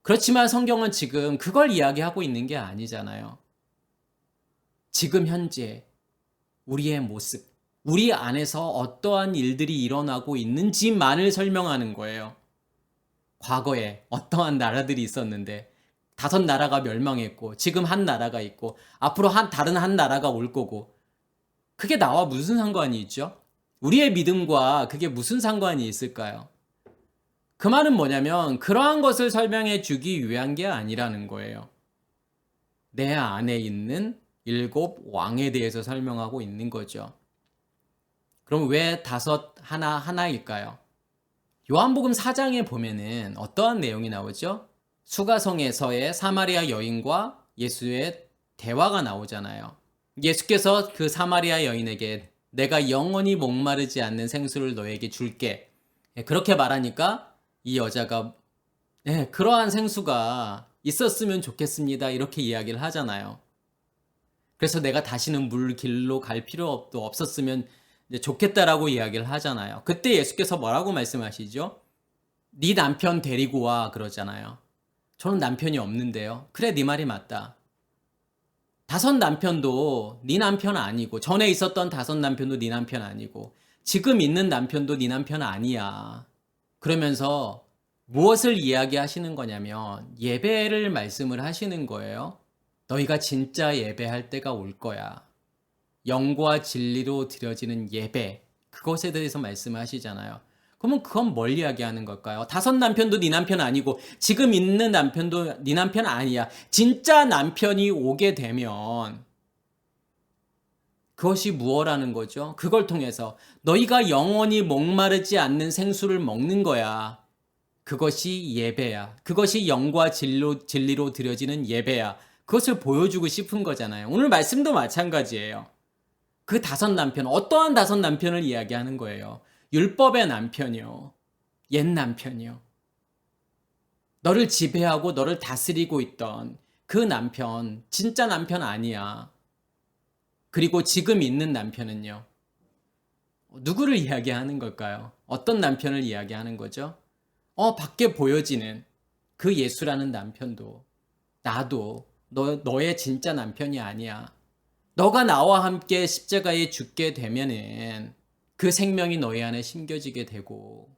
그렇지만 성경은 지금 그걸 이야기하고 있는 게 아니잖아요. 지금 현재 우리의 모습, 우리 안에서 어떠한 일들이 일어나고 있는지만을 설명하는 거예요. 과거에 어떠한 나라들이 있었는데 5나라가 멸망했고 지금 한 나라가 있고 앞으로 다른 한 나라가 올 거고, 그게 나와 무슨 상관이 있죠? 우리의 믿음과 그게 무슨 상관이 있을까요? 그 말은 뭐냐면 그러한 것을 설명해 주기 위한 게 아니라는 거예요. 내 안에 있는 7왕에 대해서 설명하고 있는 거죠. 그럼 왜 하나일까요? 요한복음 4장에 보면은 어떠한 내용이 나오죠? 수가성에서의 사마리아 여인과 예수의 대화가 나오잖아요. 예수께서 그 사마리아 여인에게 내가 영원히 목마르지 않는 생수를 너에게 줄게, 그렇게 말하니까 이 여자가 그러한 생수가 있었으면 좋겠습니다, 이렇게 이야기를 하잖아요. 그래서 내가 다시는 물 길로 갈 필요도 없었으면 좋겠다라고 이야기를 하잖아요. 그때 예수께서 뭐라고 말씀하시죠? 네 남편 데리고 와, 그러잖아요. 저는 남편이 없는데요. 그래, 네 말이 맞다. 5남편도 네 남편 아니고, 전에 있었던 5남편도 네 남편 아니고, 지금 있는 남편도 네 남편 아니야. 그러면서 무엇을 이야기하시는 거냐면 예배를 말씀을 하시는 거예요. 너희가 진짜 예배할 때가 올 거야. 영과 진리로 드려지는 예배, 그것에 대해서 말씀하시잖아요. 그러면 그건 뭘 이야기하는 걸까요? 5남편도 네 남편 아니고 지금 있는 남편도 네 남편 아니야. 진짜 남편이 오게 되면 그것이 무엇라는 거죠? 그걸 통해서 너희가 영원히 목마르지 않는 생수를 먹는 거야. 그것이 예배야. 그것이 영과 진리로 드려지는 예배야. 그것을 보여주고 싶은 거잖아요. 오늘 말씀도 마찬가지예요. 그 5남편, 어떠한 5남편을 이야기하는 거예요? 율법의 남편이요. 옛 남편이요. 너를 지배하고 너를 다스리고 있던 그 남편, 진짜 남편 아니야. 그리고 지금 있는 남편은요. 누구를 이야기하는 걸까요? 어떤 남편을 이야기하는 거죠? 밖에 보여지는 그 예수라는 남편도, 나도 너의 진짜 남편이 아니야. 너가 나와 함께 십자가에 죽게 되면은 그 생명이 너희 안에 심겨지게 되고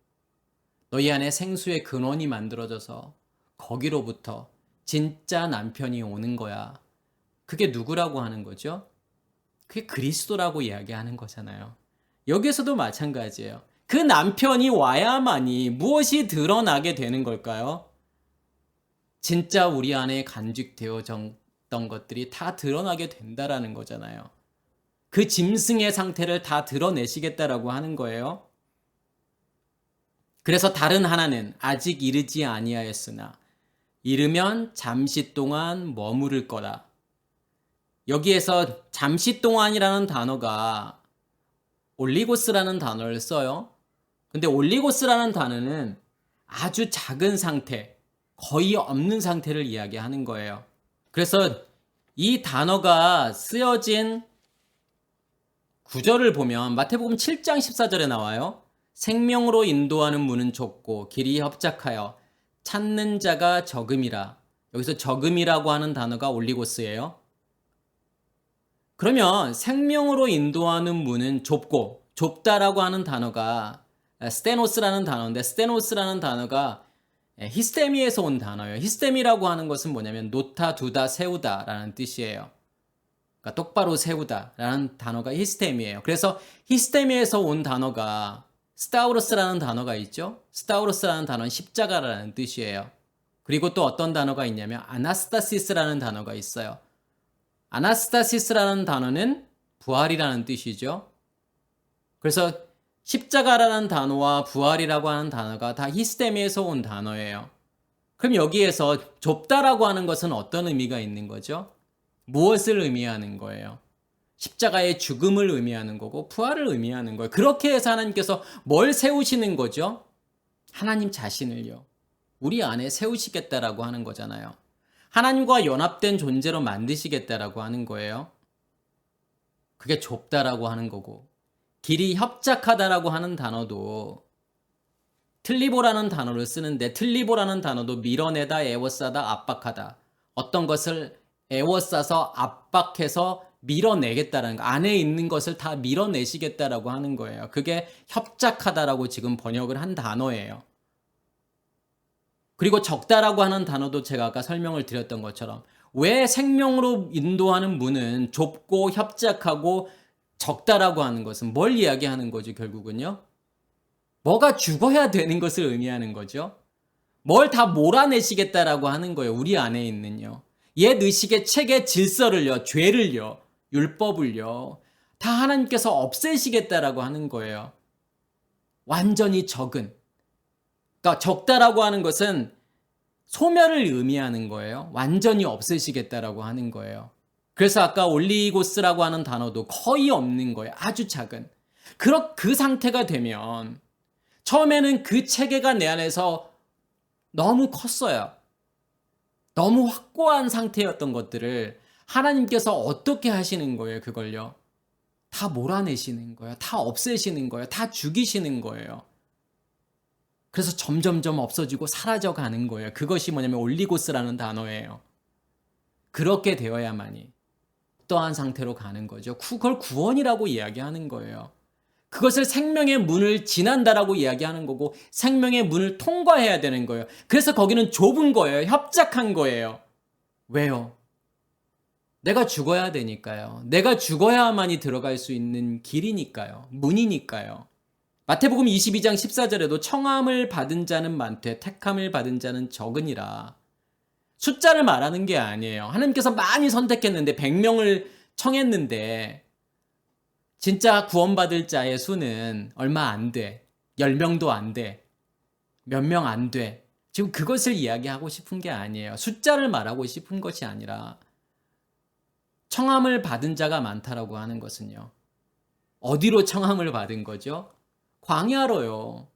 너희 안에 생수의 근원이 만들어져서 거기로부터 진짜 남편이 오는 거야. 그게 누구라고 하는 거죠? 그게 그리스도라고 이야기하는 거잖아요. 여기서도 마찬가지예요. 그 남편이 와야만이 무엇이 드러나게 되는 걸까요? 진짜 우리 안에 간직되어졌던 것들이 다 드러나게 된다라는 거잖아요. 그 짐승의 상태를 다 드러내시겠다라고 하는 거예요. 그래서 다른 하나는 아직 이르지 아니하였으나 이르면 잠시 동안 머무를 거라. 여기에서 잠시 동안이라는 단어가 올리고스라는 단어를 써요. 근데 올리고스라는 단어는 아주 작은 상태, 거의 없는 상태를 이야기하는 거예요. 그래서 이 단어가 쓰여진 구절을 보면 마태복음 7장 14절에 나와요. 생명으로 인도하는 문은 좁고 길이 협착하여 찾는 자가 적음이라. 여기서 적음이라고 하는 단어가 올리고스예요. 그러면 생명으로 인도하는 문은 좁고, 좁다라고 하는 단어가 스테노스라는 단어인데, 스테노스라는 단어가 히스테미에서 온 단어예요. 히스테미라고 하는 것은 뭐냐면 놓다, 두다, 세우다 라는 뜻이에요. 그러니까 똑바로 세우다 라는 단어가 히스테미예요. 그래서 히스테미에서 온 단어가 스타우로스라는 단어가 있죠. 스타우로스라는 단어는 십자가라는 뜻이에요. 그리고 또 어떤 단어가 있냐면 아나스타시스라는 단어가 있어요. 아나스타시스라는 단어는 부활이라는 뜻이죠. 그래서 십자가라는 단어와 부활이라고 하는 단어가 다 히스테미에서 온 단어예요. 그럼 여기에서 좁다라고 하는 것은 어떤 의미가 있는 거죠? 무엇을 의미하는 거예요? 십자가의 죽음을 의미하는 거고 부활을 의미하는 거예요. 그렇게 해서 하나님께서 뭘 세우시는 거죠? 하나님 자신을요. 우리 안에 세우시겠다라고 하는 거잖아요. 하나님과 연합된 존재로 만드시겠다라고 하는 거예요. 그게 좁다라고 하는 거고, 길이 협착하다라고 하는 단어도 틀리보라는 단어를 쓰는데 틀리보라는 단어도 밀어내다, 에워싸다, 압박하다. 어떤 것을 에워싸서 압박해서 밀어내겠다라는 거. 안에 있는 것을 다 밀어내시겠다라고 하는 거예요. 그게 협작하다라고 지금 번역을 한 단어예요. 그리고 적다라고 하는 단어도 제가 아까 설명을 드렸던 것처럼 왜 생명으로 인도하는 문은 좁고 협작하고 적다라고 하는 것은 뭘 이야기하는 거죠, 결국은요? 뭐가 죽어야 되는 것을 의미하는 거죠. 뭘 다 몰아내시겠다라고 하는 거예요. 우리 안에 있는요. 옛 의식의 책의 질서를요, 죄를요, 율법을요, 다 하나님께서 없애시겠다라고 하는 거예요. 완전히 적은. 그러니까 적다라고 하는 것은 소멸을 의미하는 거예요. 완전히 없애시겠다라고 하는 거예요. 그래서 아까 올리고스라고 하는 단어도 거의 없는 거예요. 아주 작은. 그 상태가 되면 처음에는 그 체계가 내 안에서 너무 컸어요. 너무 확고한 상태였던 것들을 하나님께서 어떻게 하시는 거예요, 그걸요? 다 몰아내시는 거예요. 다 없애시는 거예요. 다 죽이시는 거예요. 그래서 점점점 없어지고 사라져 가는 거예요. 그것이 뭐냐면 올리고스라는 단어예요. 그렇게 되어야만이 어떠한 상태로 가는 거죠. 그걸 구원이라고 이야기하는 거예요. 그것을 생명의 문을 지난다라고 이야기하는 거고 생명의 문을 통과해야 되는 거예요. 그래서 거기는 좁은 거예요. 협작한 거예요. 왜요? 내가 죽어야 되니까요. 내가 죽어야만이 들어갈 수 있는 길이니까요. 문이니까요. 마태복음 22장 14절에도 청함을 받은 자는 많되 택함을 받은 자는 적으니라. 숫자를 말하는 게 아니에요. 하나님께서 많이 선택했는데 100명을 청했는데 진짜 구원받을 자의 수는 얼마 안 돼. 10명도 안 돼. 몇 명 안 돼. 지금 그것을 이야기하고 싶은 게 아니에요. 숫자를 말하고 싶은 것이 아니라 청함을 받은 자가 많다라고 하는 것은요. 어디로 청함을 받은 거죠? 광야로요.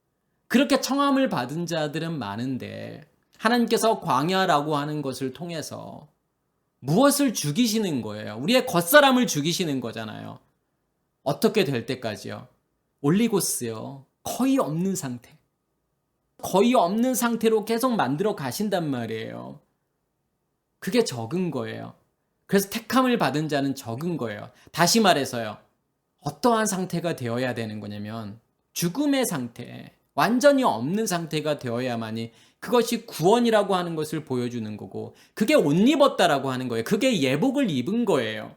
그렇게 청함을 받은 자들은 많은데 하나님께서 광야라고 하는 것을 통해서 무엇을 죽이시는 거예요? 우리의 겉사람을 죽이시는 거잖아요. 어떻게 될 때까지요? 올리고스요. 거의 없는 상태. 거의 없는 상태로 계속 만들어 가신단 말이에요. 그게 적은 거예요. 그래서 택함을 받은 자는 적은 거예요. 다시 말해서요. 어떠한 상태가 되어야 되는 거냐면 죽음의 상태, 완전히 없는 상태가 되어야만이 그것이 구원이라고 하는 것을 보여주는 거고 그게 옷 입었다라고 하는 거예요. 그게 예복을 입은 거예요.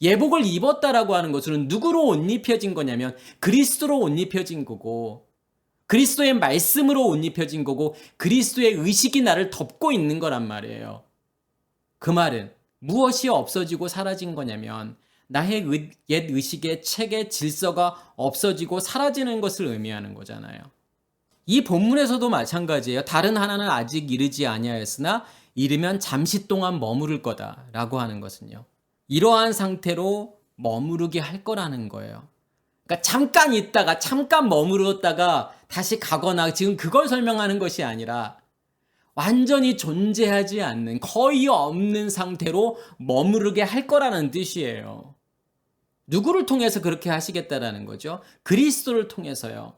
예복을 입었다라고 하는 것은 누구로 옷 입혀진 거냐면 그리스도로 옷 입혀진 거고 그리스도의 말씀으로 옷 입혀진 거고 그리스도의 의식이 나를 덮고 있는 거란 말이에요. 그 말은 무엇이 없어지고 사라진 거냐면 나의 옛 의식의 책의 질서가 없어지고 사라지는 것을 의미하는 거잖아요. 이 본문에서도 마찬가지예요. 다른 하나는 아직 이르지 아니하였으나 이르면 잠시 동안 머무를 거다라고 하는 것은요. 이러한 상태로 머무르게 할 거라는 거예요. 그러니까 잠깐 있다가 잠깐 머무르다가 다시 가거나 지금 그걸 설명하는 것이 아니라 완전히 존재하지 않는 거의 없는 상태로 머무르게 할 거라는 뜻이에요. 누구를 통해서 그렇게 하시겠다라는 거죠? 그리스도를 통해서요.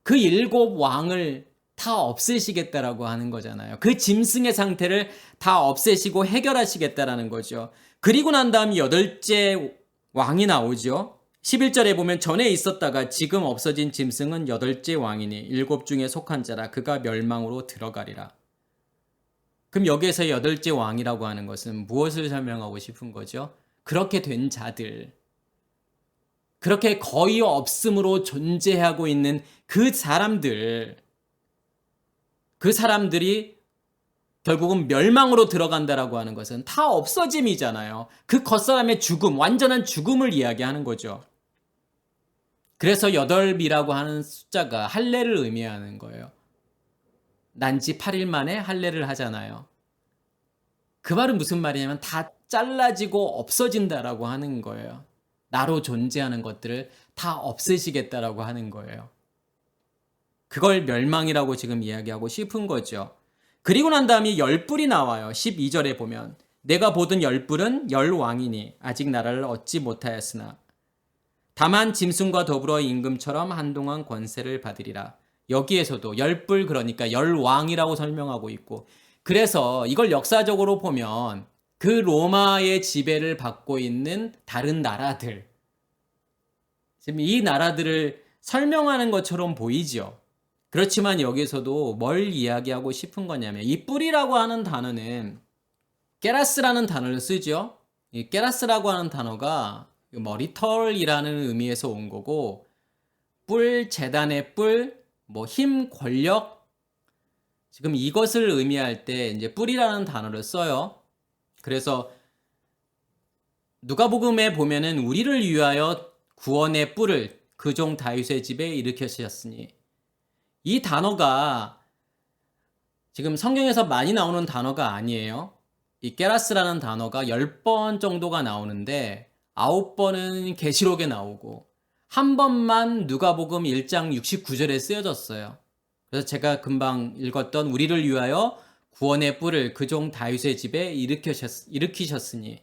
그 7 왕을 다 없애시겠다라고 하는 거잖아요. 그 짐승의 상태를 다 없애시고 해결하시겠다라는 거죠. 그리고 난 다음 8째 왕이 나오죠. 11절에 보면 전에 있었다가 지금 없어진 짐승은 8째 왕이니 7 중에 속한 자라 그가 멸망으로 들어가리라. 그럼 여기에서 8째 왕이라고 하는 것은 무엇을 설명하고 싶은 거죠? 그렇게 된 자들, 그렇게 거의 없음으로 존재하고 있는 그 사람들이 결국은 멸망으로 들어간다라고 하는 것은 다 없어짐이잖아요. 그 겉사람의 죽음, 완전한 죽음을 이야기하는 거죠. 그래서 8이라고 하는 숫자가 할례를 의미하는 거예요. 난지 8일 만에 할례를 하잖아요. 그 말은 무슨 말이냐면 다 잘라지고 없어진다라고 하는 거예요. 나로 존재하는 것들을 다 없애시겠다라고 하는 거예요. 그걸 멸망이라고 지금 이야기하고 싶은 거죠. 그리고 난 다음에 10뿔이 나와요. 12절에 보면 내가 보던 10뿔은 10왕이니 아직 나라를 얻지 못하였으나 다만 짐승과 더불어 임금처럼 한동안 권세를 받으리라. 여기에서도 열불 그러니까 열왕이라고 설명하고 있고 그래서 이걸 역사적으로 보면 그 로마의 지배를 받고 있는 다른 나라들 지금 이 나라들을 설명하는 것처럼 보이죠. 그렇지만 여기서도 뭘 이야기하고 싶은 거냐면 이 뿔이라고 하는 단어는 게라스라는 단어를 쓰죠. 이 게라스라고 하는 단어가 머리털이라는 의미에서 온 거고 뿔, 재단의 뿔, 뭐 힘, 권력 지금 이것을 의미할 때 이제 뿔이라는 단어를 써요. 그래서 누가복음에 보면은 우리를 위하여 구원의 뿔을 그 종 다윗의 집에 일으키셨으니 이 단어가 지금 성경에서 많이 나오는 단어가 아니에요. 이 게라스라는 단어가 10번 정도가 나오는데 9번은 계시록에 나오고 한 번만 누가복음 1장 69절에 쓰여졌어요. 그래서 제가 금방 읽었던 우리를 위하여 구원의 뿔을 그 종 다윗의 집에 일으키셨으니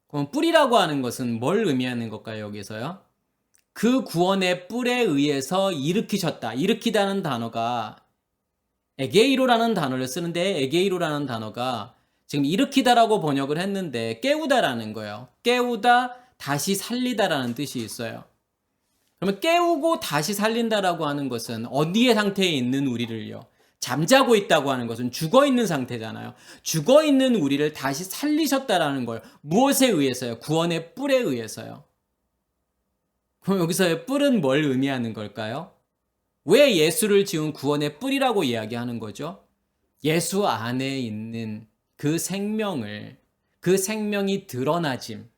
그럼 뿔이라고 하는 것은 뭘 의미하는 걸까요? 여기서요. 그 구원의 뿔에 의해서 일으키셨다. 일으키다는 단어가 에게이로라는 단어를 쓰는데 에게이로라는 단어가 지금 일으키다라고 번역을 했는데 깨우다라는 거예요. 깨우다, 다시 살리다라는 뜻이 있어요. 그러면 깨우고 다시 살린다라고 하는 것은 어디의 상태에 있는 우리를요? 잠자고 있다고 하는 것은 죽어 있는 상태잖아요. 죽어 있는 우리를 다시 살리셨다라는 거예요. 무엇에 의해서요? 구원의 뿔에 의해서요. 그럼 여기서의 뿔은 뭘 의미하는 걸까요? 왜 예수를 지은 구원의 뿔이라고 이야기하는 거죠? 예수 안에 있는 그 생명을, 그 생명이 드러나짐.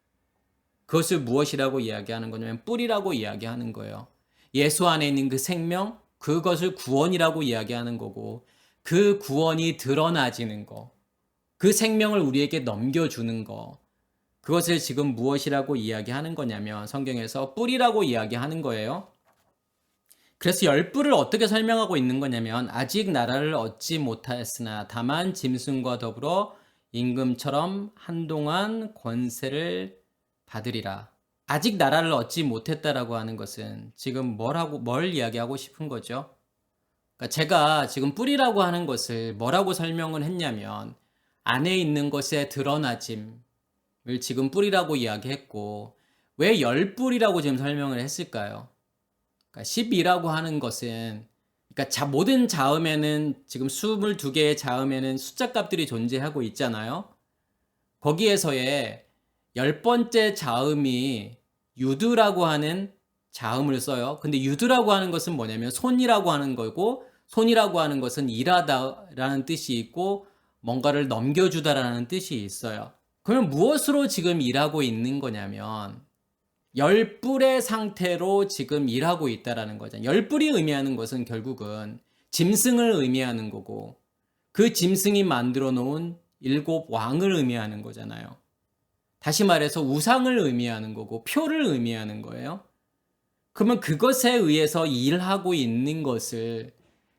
그것을 무엇이라고 이야기하는 거냐면 뿔이라고 이야기하는 거예요. 예수 안에 있는 그 생명, 그것을 구원이라고 이야기하는 거고 그 구원이 드러나지는 거, 그 생명을 우리에게 넘겨주는 거 그것을 지금 무엇이라고 이야기하는 거냐면 성경에서 뿔이라고 이야기하는 거예요. 그래서 열뿔을 어떻게 설명하고 있는 거냐면 아직 나라를 얻지 못하였으나 다만 짐승과 더불어 임금처럼 한동안 권세를 받으리라. 아직 나라를 얻지 못했다라고 하는 것은 지금 뭘 이야기하고 싶은 거죠? 그러니까 제가 지금 뿔이라고 하는 것을 뭐라고 설명을 했냐면 안에 있는 것의 드러나짐을 지금 뿔이라고 이야기했고 왜 열뿔이라고 지금 설명을 했을까요? 그러니까 12라고 하는 것은 그러니까 모든 자음에는 지금 22개의 자음에는 숫자 값들이 존재하고 있잖아요. 거기에서의 10번째 자음이 유드라고 하는 자음을 써요. 근데 유드라고 하는 것은 뭐냐면 손이라고 하는 거고 손이라고 하는 것은 일하다라는 뜻이 있고 뭔가를 넘겨주다라는 뜻이 있어요. 그러면 무엇으로 지금 일하고 있는 거냐면 열뿔의 상태로 지금 일하고 있다라는 거죠. 열뿔이 의미하는 것은 결국은 짐승을 의미하는 거고 그 짐승이 만들어 놓은 7왕을 의미하는 거잖아요. 다시 말해서 우상을 의미하는 거고 표를 의미하는 거예요. 그러면 그것에 의해서 일하고 있는 것을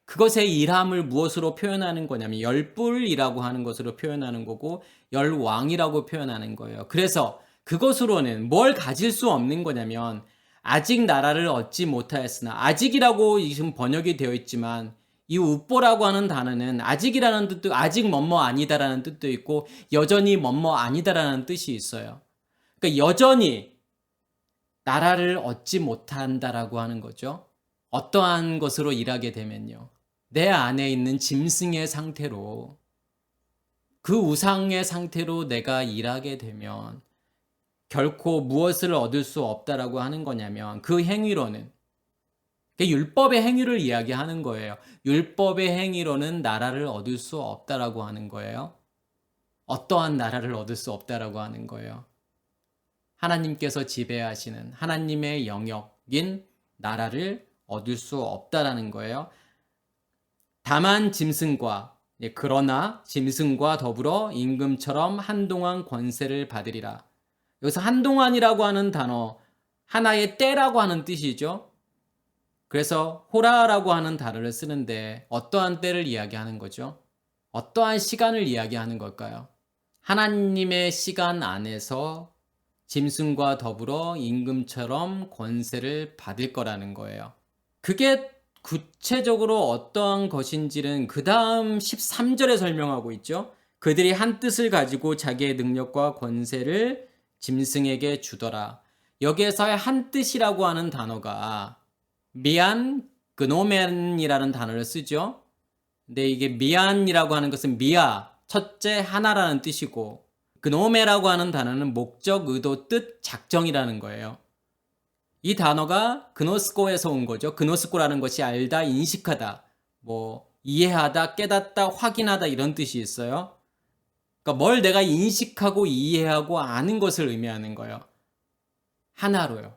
그것의 일함을 무엇으로 표현하는 거냐면 열뿔이라고 하는 것으로 표현하는 거고 열왕이라고 표현하는 거예요. 그래서 그것으로는 뭘 가질 수 없는 거냐면 아직 나라를 얻지 못하였으나 아직이라고 지금 번역이 되어 있지만 이 우뽀라고 하는 단어는 아직이라는 뜻도 아직 뭐뭐 아니다라는 뜻도 있고 여전히 뭐뭐 아니다라는 뜻이 있어요. 그러니까 여전히 나라를 얻지 못한다라고 하는 거죠. 어떠한 것으로 일하게 되면요. 내 안에 있는 짐승의 상태로 그 우상의 상태로 내가 일하게 되면 결코 무엇을 얻을 수 없다라고 하는 거냐면 그 행위로는 율법의 행위를 이야기하는 거예요. 율법의 행위로는 나라를 얻을 수 없다라고 하는 거예요. 어떠한 나라를 얻을 수 없다라고 하는 거예요. 하나님께서 지배하시는 하나님의 영역인 나라를 얻을 수 없다라는 거예요. 다만 짐승과 그러나 짐승과 더불어 임금처럼 한동안 권세를 받으리라. 여기서 한동안이라고 하는 단어 하나의 때라고 하는 뜻이죠. 그래서 호라라고 하는 단어를 쓰는데 어떠한 때를 이야기하는 거죠? 어떠한 시간을 이야기하는 걸까요? 하나님의 시간 안에서 짐승과 더불어 임금처럼 권세를 받을 거라는 거예요. 그게 구체적으로 어떠한 것인지는 그 다음 13절에 설명하고 있죠. 그들이 한 뜻을 가지고 자기의 능력과 권세를 짐승에게 주더라. 여기에서의 한 뜻이라고 하는 단어가 미안, 그노멘이라는 단어를 쓰죠. 근데 이게 미안이라고 하는 것은 미아, 첫째, 하나라는 뜻이고, 그노메라고 하는 단어는 목적, 의도, 뜻, 작정이라는 거예요. 이 단어가 그노스코에서 온 거죠. 그노스코라는 것이 알다, 인식하다, 이해하다, 깨닫다, 확인하다 이런 뜻이 있어요. 그러니까 뭘 내가 인식하고 이해하고 아는 것을 의미하는 거예요. 하나로요.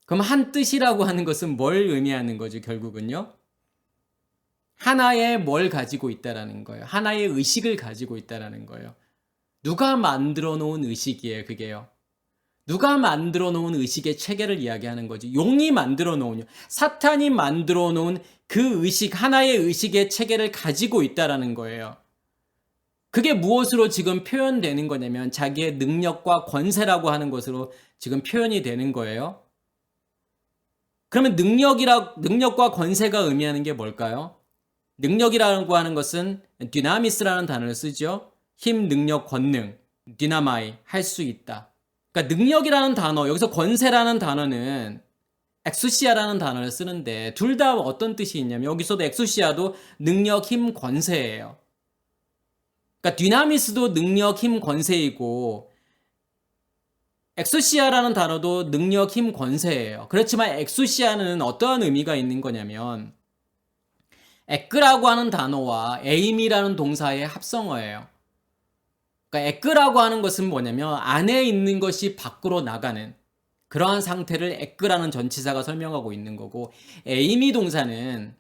그럼 한 뜻이라고 하는 것은 뭘 의미하는 거죠, 결국은요? 하나의 뭘 가지고 있다라는 거예요. 하나의 의식을 가지고 있다라는 거예요. 누가 만들어 놓은 의식이에요, 그게요. 누가 만들어 놓은 의식의 체계를 이야기하는 거지. 용이 만들어 놓은, 사탄이 만들어 놓은 그 의식, 하나의 의식의 체계를 가지고 있다라는 거예요. 그게 무엇으로 지금 표현되는 거냐면 자기의 능력과 권세라고 하는 것으로 지금 표현이 되는 거예요. 그러면 능력과 권세가 의미하는 게 뭘까요? 능력이라고 하는 것은 디나미스라는 단어를 쓰죠. 힘, 능력, 권능, 디나마이, 할 수 있다. 그러니까 능력이라는 단어, 여기서 권세라는 단어는 엑수시아라는 단어를 쓰는데 둘 다 어떤 뜻이 있냐면 여기서도 엑수시아도 능력, 힘, 권세예요. 그러니까 디나미스도 능력, 힘, 권세이고 엑수시아라는 단어도 능력, 힘, 권세예요. 그렇지만 엑수시아는 어떠한 의미가 있는 거냐면 에크라고 하는 단어와 에임이라는 동사의 합성어예요. 그러니까 에크라고 하는 것은 뭐냐면 안에 있는 것이 밖으로 나가는 그러한 상태를 에크라는 전치사가 설명하고 있는 거고, 에이미 동사는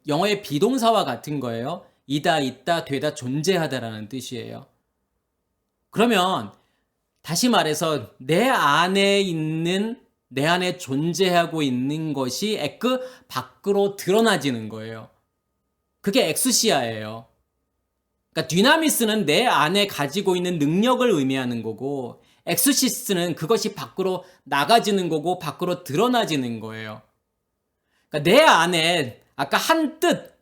영어의 비동사와 같은 거예요. 이다, 있다, 되다, 존재하다라는 뜻이에요. 그러면 다시 말해서 내 안에 존재하고 있는 것이 에크 밖으로 드러나지는 거예요. 그게 엑수시아예요. 그러니까 디나미스는 내 안에 가지고 있는 능력을 의미하는 거고 엑수시스는 그것이 밖으로 나가지는 거고 밖으로 드러나지는 거예요. 그러니까 내 안에 아까 한 뜻,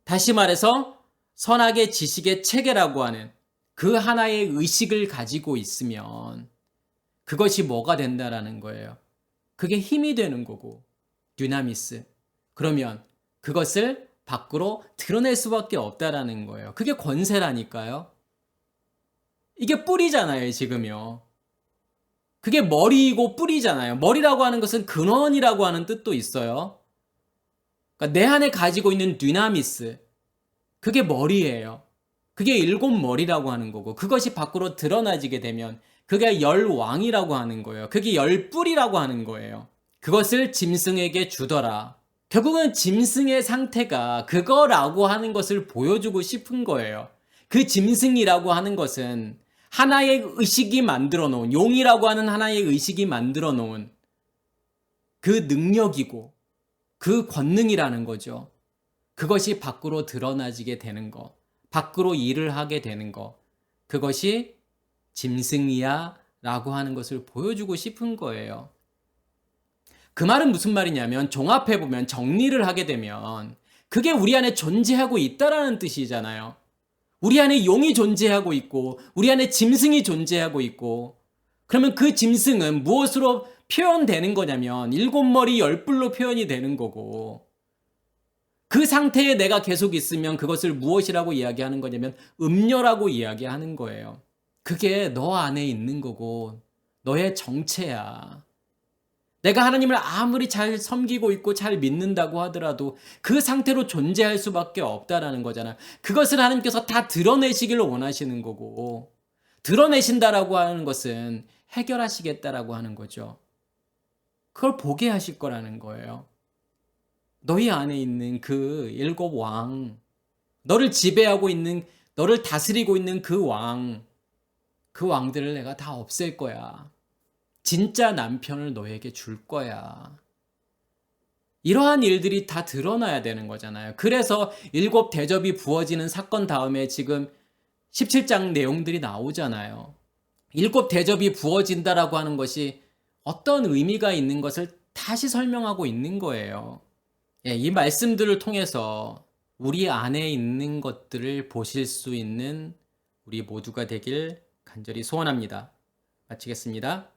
다시 말해서 선악의 지식의 체계라고 하는 그 하나의 의식을 가지고 있으면 그것이 뭐가 된다라는 거예요. 그게 힘이 되는 거고 디나미스. 그러면 그것을 밖으로 드러낼 수밖에 없다라는 거예요. 그게 권세라니까요. 이게 뿌리잖아요, 지금요. 그게 머리이고 뿌리잖아요. 머리라고 하는 것은 근원이라고 하는 뜻도 있어요. 그러니까 내 안에 가지고 있는 디나미스, 그게 머리예요. 그게 일곱 머리라고 하는 거고 그것이 밖으로 드러나지게 되면 그게 열왕이라고 하는 거예요. 그게 열뿔이라고 하는 거예요. 그것을 짐승에게 주더라. 결국은 짐승의 상태가 그거라고 하는 것을 보여주고 싶은 거예요. 그 짐승이라고 하는 것은 하나의 의식이 만들어 놓은, 용이라고 하는 하나의 의식이 만들어 놓은 그 능력이고 그 권능이라는 거죠. 그것이 밖으로 드러나지게 되는 거, 밖으로 일을 하게 되는 거, 그것이 짐승이야 라고 하는 것을 보여주고 싶은 거예요. 그 말은 무슨 말이냐면 종합해보면, 정리를 하게 되면 그게 우리 안에 존재하고 있다라는 뜻이잖아요. 우리 안에 용이 존재하고 있고 우리 안에 짐승이 존재하고 있고, 그러면 그 짐승은 무엇으로 표현되는 거냐면 일곱 머리 열뿔로 표현이 되는 거고, 그 상태에 내가 계속 있으면 그것을 무엇이라고 이야기하는 거냐면 음녀라고 이야기하는 거예요. 그게 너 안에 있는 거고 너의 정체야. 내가 하나님을 아무리 잘 섬기고 있고 잘 믿는다고 하더라도 그 상태로 존재할 수밖에 없다라는 거잖아. 그것을 하나님께서 다 드러내시길 원하시는 거고, 드러내신다라고 하는 것은 해결하시겠다라고 하는 거죠. 그걸 보게 하실 거라는 거예요. 너희 안에 있는 그 일곱 왕, 너를 지배하고 있는, 너를 다스리고 있는 그 왕들을 내가 다 없앨 거야. 진짜 남편을 너에게 줄 거야. 이러한 일들이 다 드러나야 되는 거잖아요. 그래서 일곱 대접이 부어지는 사건 다음에 지금 17장 내용들이 나오잖아요. 일곱 대접이 부어진다라고 하는 것이 어떤 의미가 있는 것을 다시 설명하고 있는 거예요. 예, 이 말씀들을 통해서 우리 안에 있는 것들을 보실 수 있는 우리 모두가 되길 간절히 소원합니다. 마치겠습니다.